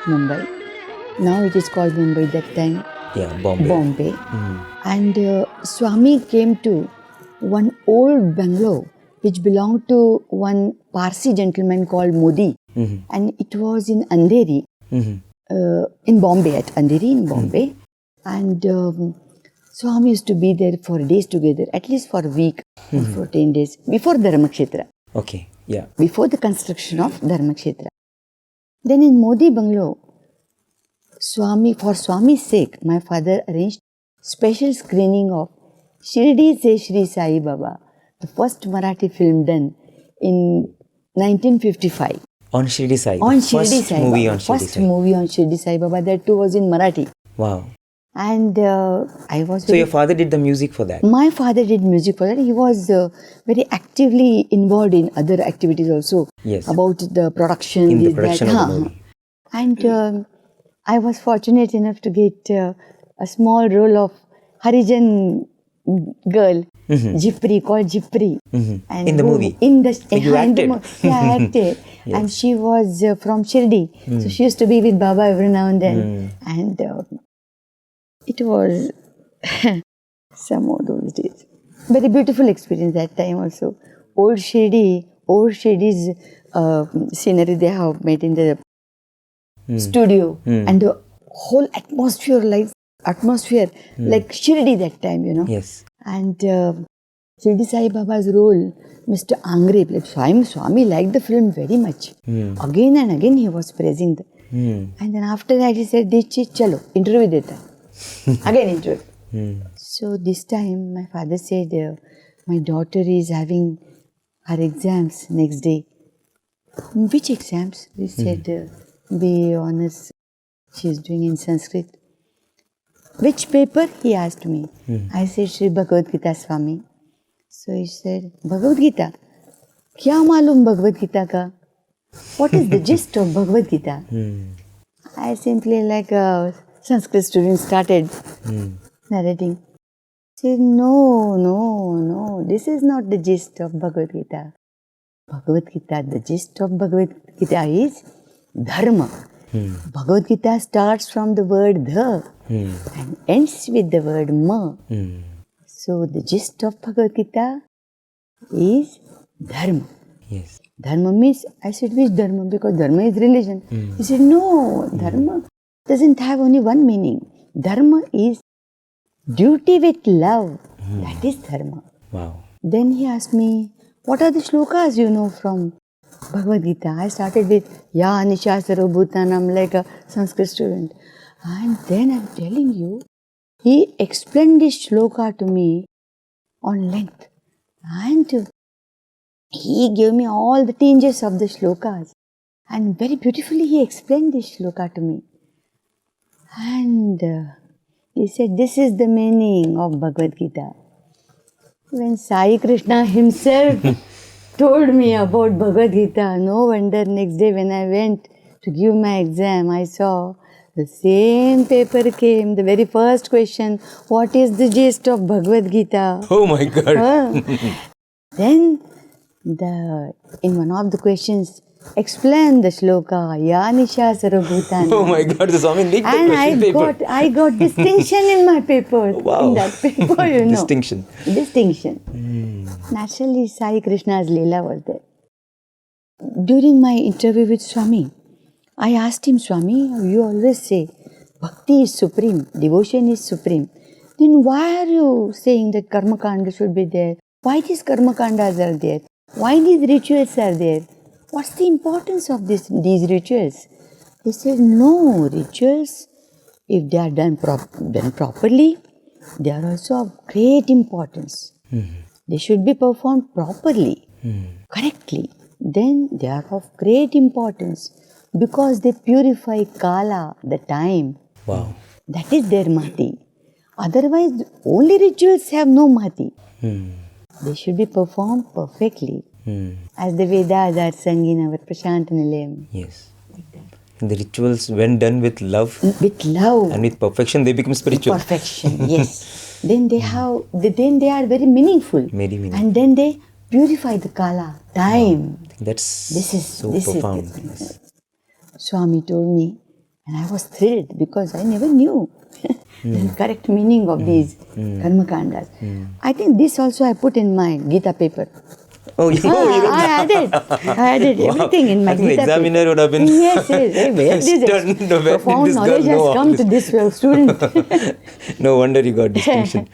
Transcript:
Mumbai. Now it is called Mumbai, that time Yeah, Bombay. Bombay. And Swami came to one old bungalow which belonged to one Parsi gentleman called Modi. And it was in Andheri, in Bombay, at Andheri in Bombay. And Swami used to be there for days together, at least for a week or for 10 days, before Dharmakshetra, Okay, yeah. before the construction of Dharmakshetra. Then in Modi bungalow, for Swami's sake, my father arranged special screening of Shirdi Se Shri Sai Baba, the first Marathi film done in 1955. On Shirdi Sai. On the Shirdi first Sai movie Baba. on Shirdi First Sai. movie on Shirdi Sai Baba, that too was in Marathi. Wow. And I was So your father did the music for that? My father did music for that. He was very actively involved in other activities also. Yes. About the production. In the this, production that. of the movie. And I was fortunate enough to get a small role of Harijan girl, Jipri, called Jipri. And In the movie? In the, you acted? Yeah, I acted. And she was from Shirdi. So she used to be with Baba every now and then. And it was some of those days. Very beautiful experience that time also. Old Shirdi's scenery they have made in the studio, and the whole atmosphere like Shirdi that time, you know. Yes. And Shirdi Sai Baba's role, Mr. Angre played. Swami liked the film very much. Again and again he was praising the. And then after that he said, Dikshit, chalo, interview deta. Again interview. So this time my father said, my daughter is having her exams next day. Which exams? We said, BA Honours she is doing in Sanskrit. Which paper? He asked me. I said, Shri Bhagavad Gita Swami. So he said, Bhagavad Gita? Kya malum Bhagavad Gita ka? What is the gist of Bhagavad Gita? I simply, like a Sanskrit student, started narrating. He said, no, this is not the gist of Bhagavad Gita. Bhagavad Gita, the gist of Bhagavad Gita is Dharma. Bhagavad Gita starts from the word dha and ends with the word ma. So the gist of Bhagavad Gita is Dharma. Yes. Dharma means, I said, which Dharma? Because Dharma is religion. He said, no, Dharma doesn't have only one meaning. Dharma is duty with love. That is Dharma. Wow. Then he asked me, what are the shlokas you know from Bhagavad Gita? I started with Ya Nisha Sarvabhutanam, like a Sanskrit student. And then I'm telling you, he explained this shloka to me on length. And he gave me all the tinges of the shlokas. And very beautifully he explained this shloka to me. And he said, this is the meaning of Bhagavad Gita. When Sai Krishna himself told me about Bhagavad Gita, no wonder next day when I went to give my exam, I saw the same paper came, the very first question, what is the gist of Bhagavad Gita? Oh my God. Then in one of the questions, explain the shloka, Ya Nisha Sarvabhutana. Oh my God, the Swami nicked the And question paper. I got distinction in my paper. Wow. In that paper, you know. Distinction. Naturally, Sai Krishna's Leela was there. During my interview with Swami, I asked him, Swami, you always say bhakti is supreme, devotion is supreme. Then why are you saying that karma kanda should be there? Why these karma kandas are there? Why these rituals are there? What's the importance of these rituals? He said, no, rituals, if they are done properly, they are also of great importance. They should be performed properly, correctly. Then they are of great importance because they purify kala, the time. Wow. That is their mahati. Otherwise, only rituals have no mahati. They should be performed perfectly. As the Vedas are sung in our Prashant Nilayam. Yes. The rituals, when done with love and with perfection, they become spiritual. Perfection, yes. Then they have, then they are very meaningful. Very meaningful. And then they purify the kala, time. That's so profound. Yes. Swami told me, And I was thrilled because I never knew the correct meaning of these karmakandas. I think this also I put in my Gita paper. Oh, you I added everything in my I think Gita the examiner paper. would have been Yes. Hey, where stunned. Where did profound this girl knowledge know has all come this? to this student. No wonder you got distinction.